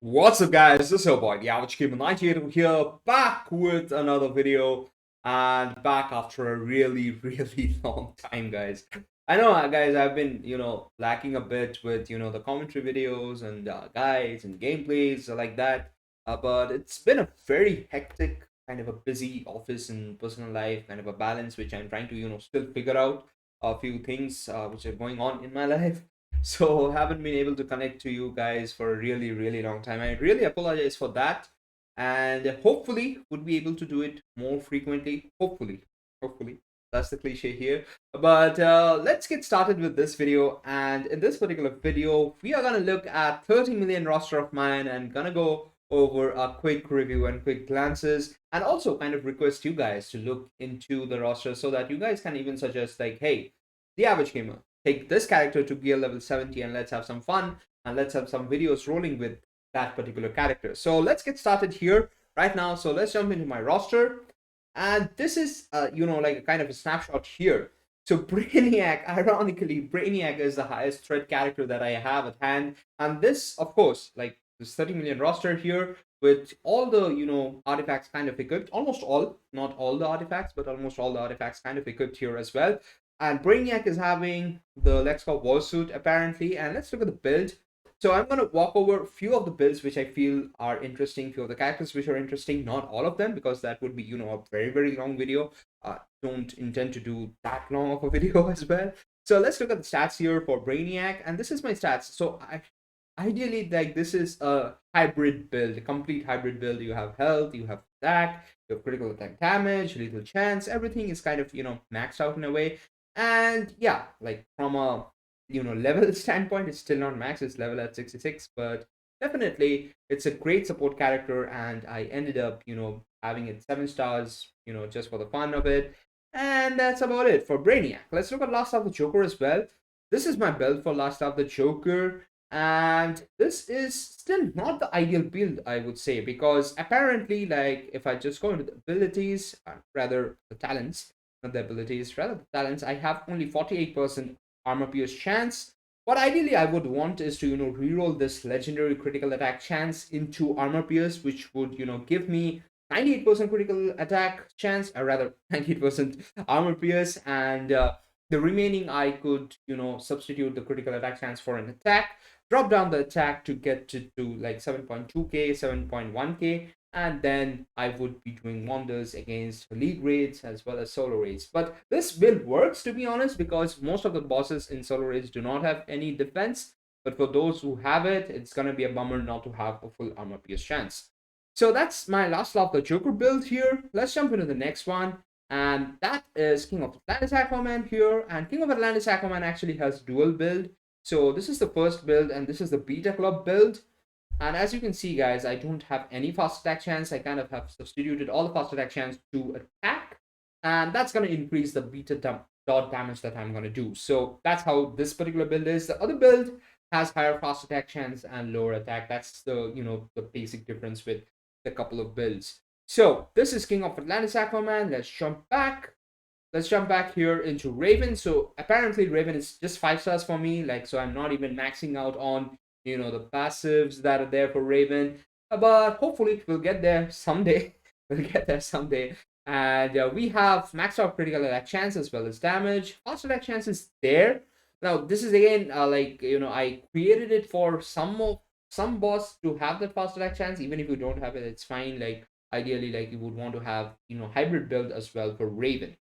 What's up, guys? This is your boy, the average gamer 98 here, back with another video, and back after a really long time, guys. I know, guys, I've been, lacking a bit with, the commentary videos and guides and gameplays like that, but it's been a very hectic, kind of a busy office and personal life, kind of a balance, which I'm trying to, still figure out a few things which are going on in my life. So haven't been able to connect to you guys for a really long time. I really apologize for that, and hopefully would be able to do it more frequently. Hopefully that's the cliche here. But let's get started with this video. And in this particular video, we are gonna look at 30 million roster of mine and gonna go over a quick review and quick glances, and also kind of request you guys to look into the roster so that you guys can even suggest, like, hey, the average gamer, take this character to gear level 70 and let's have some fun and let's have some videos rolling with that particular character. So let's get started here right now. So let's jump into my roster, and this is like a kind of a snapshot here. So Brainiac, ironically, Brainiac is the highest threat character that I have at hand, and this, of course, like this 30 million roster here with all the artifacts kind of equipped, almost all, not all the artifacts, but almost all the artifacts kind of equipped here as well. And Brainiac is having the Lexcor Warsuit apparently, and let's look at the build. So I'm going to walk over a few of the builds which I feel are interesting, few of the characters which are interesting, not all of them, because that would be, a very long video. Don't intend to do that long of a video as well. So let's look at the stats here for Brainiac, and this is my stats. So ideally, like, this is a hybrid build, a complete hybrid build. You have health, you have attack, you have critical attack damage, lethal chance, everything is kind of, maxed out in a way. And yeah, like from a level standpoint, it's still not max, it's level at 66, but definitely it's a great support character, and I ended up having it 7 stars, just for the fun of it. And that's about it for Brainiac. Let's look at Last of the Joker as well. This is my build for Last of the Joker, and this is still not the ideal build, I would say, because apparently, like, if I just go into the abilities, rather the talents, not the abilities, rather the talents, I have only 48% armor pierce chance. What ideally I would want is to reroll this legendary critical attack chance into armor pierce, which would give me 98% critical attack chance, or rather 98% armor pierce, and the remaining I could substitute the critical attack chance for an attack, drop down the attack to get to like 7.2k, 7.1k, and then I would be doing wonders against league raids as well as solo raids. But this build works, to be honest, because most of the bosses in solo raids do not have any defense, but for those who have it, it's gonna be a bummer not to have a full armor pierce chance. So that's my Last of the Joker build here. Let's jump into the next one, and that is King of Atlantis Aquaman here. And King of Atlantis Aquaman actually has dual build. So this is the first build, and this is the Beta Club build. And as you can see, guys, I don't have any fast attack chance. I kind of have substituted all the fast attack chance to attack, and that's going to increase the beta dot damage that I'm going to do. So that's how this particular build is. The other build has higher fast attack chance and lower attack. That's the the basic difference with the couple of builds. So this is King of Atlantis Aquaman. Let's jump back. Let's jump back here into Raven. So apparently Raven is just 5 stars for me. Like, so I'm not even maxing out on the passives that are there for Raven, but hopefully we'll get there someday. And we have maxed out critical attack chance as well as damage. Fast attack chance is there. Now this is again I created it for some boss to have that fast attack chance. Even if you don't have it, it's fine. Like, ideally, like, you would want to have hybrid build as well for Raven.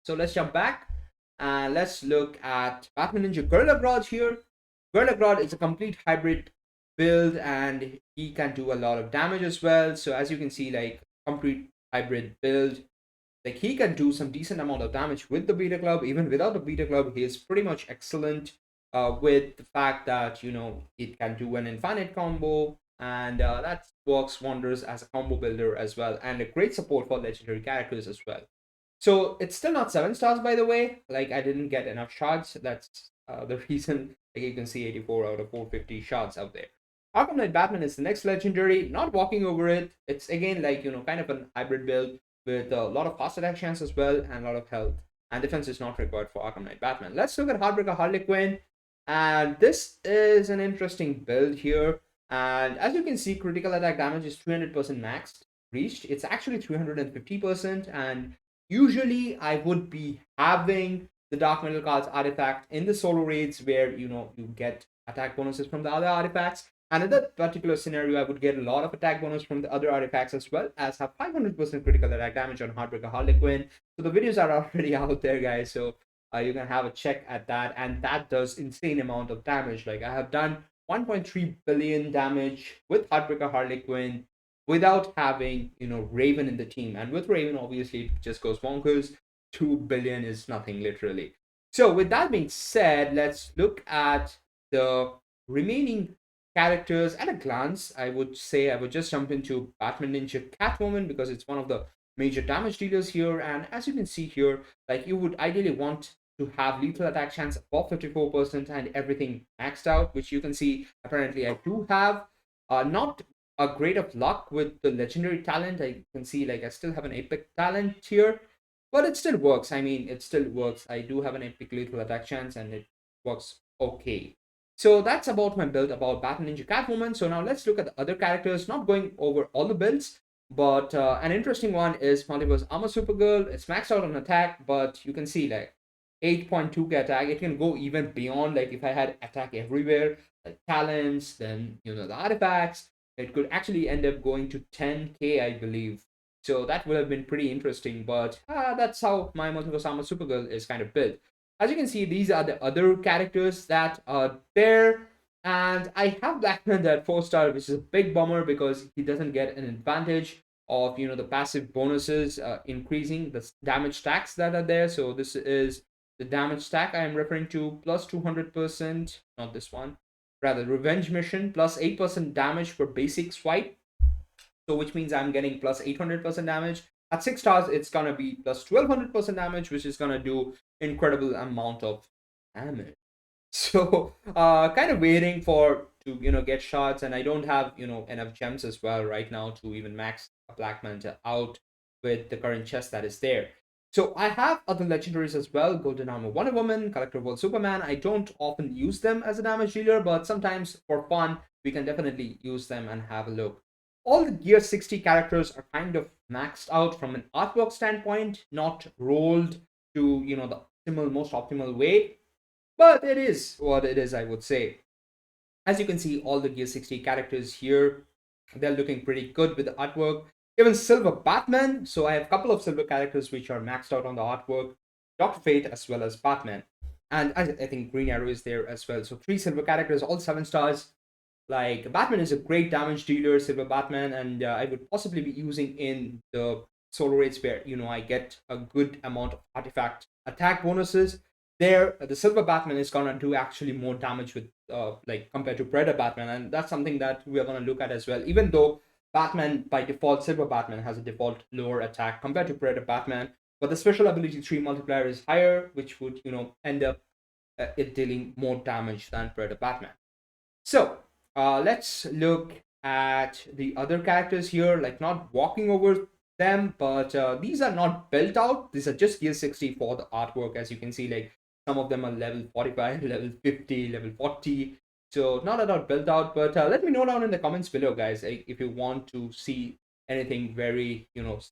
So let's jump back and let's look at Batman Ninja Gorilla Grodd here. Gorilla Grodd is a complete hybrid build, and he can do a lot of damage as well. So as you can see, like, complete hybrid build, like, he can do some decent amount of damage with the Beta Club. Even without the Beta Club, he is pretty much excellent with the fact that it can do an infinite combo, and that works wonders as a combo builder as well, and a great support for legendary characters as well. So it's still not 7 stars, by the way. Like, I didn't get enough shards. That's the reason. Like, you can see 84 out of 450 shards out there. Arkham Knight Batman is the next legendary. Not walking over it. It's again like kind of an hybrid build with a lot of fast attack chance as well, and a lot of health. And defense is not required for Arkham Knight Batman. Let's look at Heartbreaker Harley Quinn. And this is an interesting build here. And as you can see, critical attack damage is 300% maxed reached. It's actually 350%. And usually I would be having the Dark Metal cards artifact in the solo raids where you get attack bonuses from the other artifacts. And in that particular scenario, I would get a lot of attack bonus from the other artifacts as well as have 500% critical attack damage on Heartbreaker Harley Quinn. So the videos are already out there, guys. So you can have a check at that, and that does insane amount of damage. Like I have done 1.3 billion damage with Heartbreaker Harley Quinn without having Raven in the team, and with Raven obviously it just goes bonkers. 2 billion is nothing literally. So with that being said, let's look at the remaining characters at a glance. I would say I would just jump into Batman Ninja Catwoman because it's one of the major damage dealers here, and as you can see here, like you would ideally want to have lethal attack chance above 54% and everything maxed out, which you can see apparently I do have. Not a great of luck with the legendary talent. I can see like I still have an epic talent here, but it still works. I mean, it still works. I do have an epic lethal attack chance and it works okay. So that's about my build about Batman Ninja Catwoman. So now let's look at the other characters, not going over all the builds, but an interesting one is Multiverse Armor Supergirl. It's maxed out on attack, but you can see like 8.2k attack. It can go even beyond. Like if I had attack everywhere, like talents, then the artifacts, it could actually end up going to 10k, I believe. So that would have been pretty interesting, but that's how my Multiverse Armor Supergirl is kind of built. As you can see, these are the other characters that are there. And I have Black Panther at 4-star, which is a big bummer because he doesn't get an advantage of the passive bonuses increasing the damage stacks that are there. So this is the damage stack I am referring to, plus 200%, not this one, rather Revenge Mission, plus 8% damage for basic swipe. So which means I'm getting plus 800% damage. At 6 stars, it's gonna be plus 1200% damage, which is gonna do incredible amount of damage. So kind of waiting for to get shots, and I don't have enough gems as well right now to even max a Black Manta out with the current chest that is there. So I have other legendaries as well: Golden Armor Wonder Woman, Collector World Superman. I don't often use them as a damage dealer, but sometimes for fun we can definitely use them and have a look. All the Gear 60 characters are kind of maxed out from an artwork standpoint, not rolled to the most optimal way, but it is what it is, I would say. As you can see, all the Gear 60 characters here, they're looking pretty good with the artwork. Even Silver Batman, so I have a couple of silver characters which are maxed out on the artwork, Dr. Fate as well as Batman, and I think Green Arrow is there as well. So 3 silver characters, all 7 stars. Like Batman is a great damage dealer, Silver Batman, and I would possibly be using in the solo raids where I get a good amount of artifact attack bonuses. There, the Silver Batman is gonna do actually more damage with like compared to Predator Batman, and that's something that we are gonna look at as well. Even though Batman by default, Silver Batman has a default lower attack compared to Predator Batman, but the special ability 3 multiplier is higher, which would end up it dealing more damage than Predator Batman. So let's look at the other characters here, like not walking over them, but these are not built out. These are just Gear 60 for the artwork. As you can see, like some of them are level 45, level 50, level 40. So not a lot built out, but let me know down in the comments below, guys, if you want to see anything very,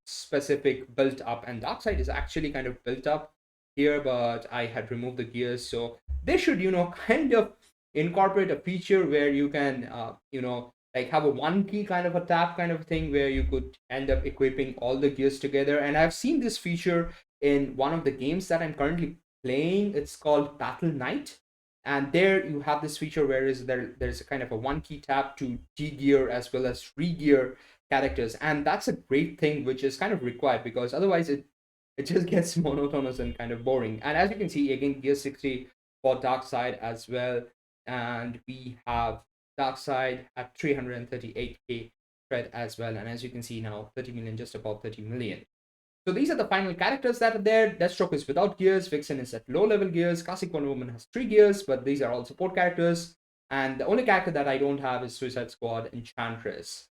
specific built up. And Darkseid is actually kind of built up here, but I had removed the gears. So they should, kind of incorporate a feature where you can like have a one key kind of a tap kind of thing where you could end up equipping all the gears together. And I've seen this feature in one of the games that I'm currently playing. It's called Battle Knight, and there you have this feature where there's a kind of a one key tap to de-gear as well as re-gear characters, and that's a great thing which is kind of required because otherwise it just gets monotonous and kind of boring. And as you can see, again, Gear 60 for Darkseid as well, and we have Darkseid at 338k thread as well, and as you can see now 30 million, just about 30 million. So these are the final characters that are there. Deathstroke is without gears, Vixen is at low level gears, Classic Wonder Woman has 3 gears, but these are all support characters, and the only character that I don't have is Suicide Squad Enchantress.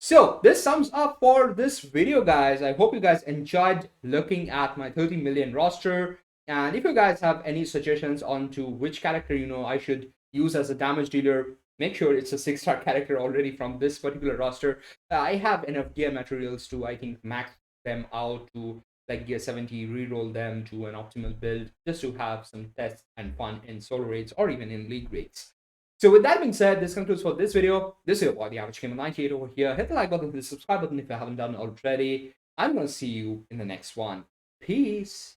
So this sums up for this video, guys. I hope you guys enjoyed looking at my 30 million roster, and if you guys have any suggestions on to which character I should use as a damage dealer, make sure it's a 6-star character already from this particular roster. I have enough gear materials to, I think, max them out to like gear 70, reroll them to an optimal build, just to have some tests and fun in solo raids or even in league raids. So with that being said, this concludes for this video. This is your boy, the Average Gamer 98 over here. Hit the like button, hit the subscribe button if you haven't done it already. I'm gonna see you in the next one. Peace.